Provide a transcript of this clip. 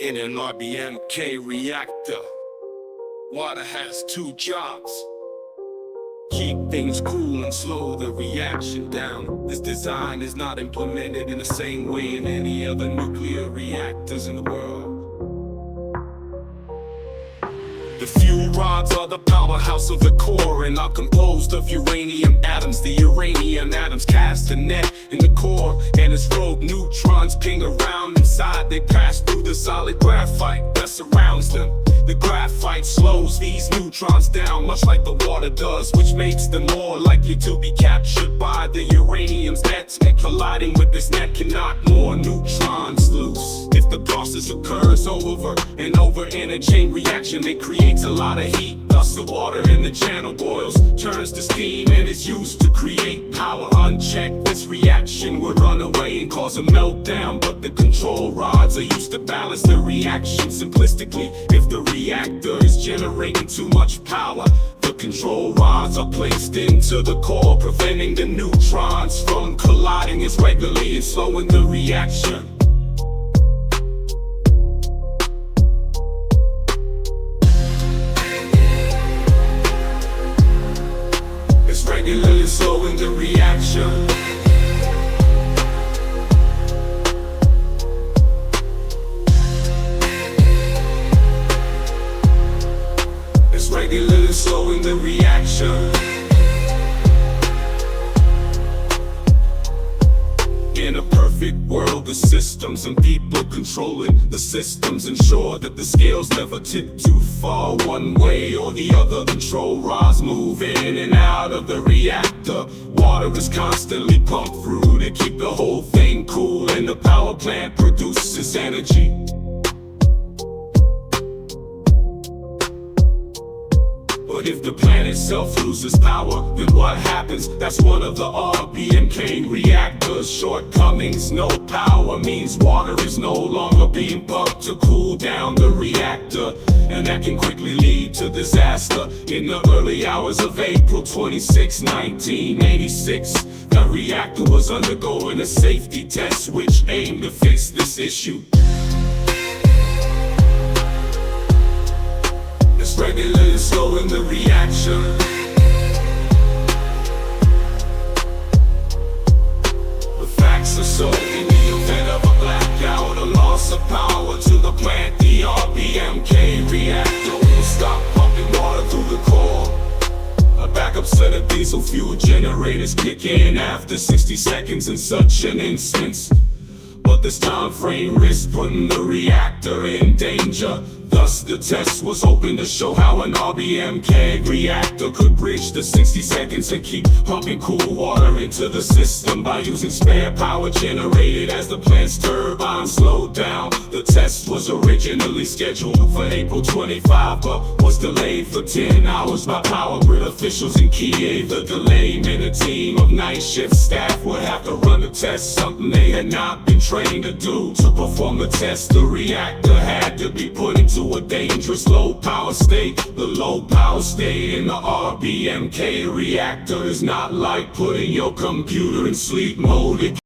In an Rbmk reactor, water has two jobs: keep things cool and slow the reaction down. This design is not implemented in the same way in any other nuclear reactors in the world. The fuel rods are the powerhouse of the core and are composed of uranium atoms. The uranium atoms cast a net in the core, and as rogue neutrons ping around inside, they pass through the solid graphite that surrounds them. The graphite slows these neutrons down, much like the water does, which makes them more likely to be captured by the uranium's nets. And colliding with this net can knock more neutrons loose. If the process occurs over and over in a chain reaction, it creates a lot of heat. Thus the water in the channel boils, turns to steam, and is used to create power. Unchecked, this reaction would run away and cause a meltdown, but the control rods are used to balance the reaction. Simplistically, if the reactor is generating too much power, the control rods are placed into the core, preventing the neutrons from colliding as regularly and slowing the reaction. It's regularly slowing the reaction. Regularly slowing the reaction. In a perfect world, the systems and people controlling the systems ensure that the scales never tip too far one way or the other. Control rods move in and out of the reactor. Water is constantly pumped through to keep the whole thing cool, and the power plant produces energy. But if the plant itself loses power, then what happens? That's one of the Rbmk reactor's shortcomings. No power means water is no longer being pumped to cool down the reactor, and that can quickly lead to disaster. In the early hours of April 26, 1986, the reactor was undergoing a safety test which aimed to fix this issue. It's regularly slowing the reaction. The facts are so: in the event of a blackout or loss of power to the plant, the Rbmk reactor will stop pumping water through the core. A backup set of diesel fuel generators kick in after 60 seconds in such an instance. But this time frame risks putting the reactor in danger. Thus the test was hoping to show how an Rbmk reactor could bridge the 60 seconds and keep pumping cool water into the system by using spare power generated as the plant's turbine slowed down. The test was originally scheduled for April 25, but was delayed for 10 hours by power grid officials in Kiev. The delay meant a team of night shift staff would have to run the test, something they had not been trained to do. To perform the test, the reactor had to be put into a dangerous low power state. The low power state in the Rbmk reactor is not like putting your computer in sleep mode.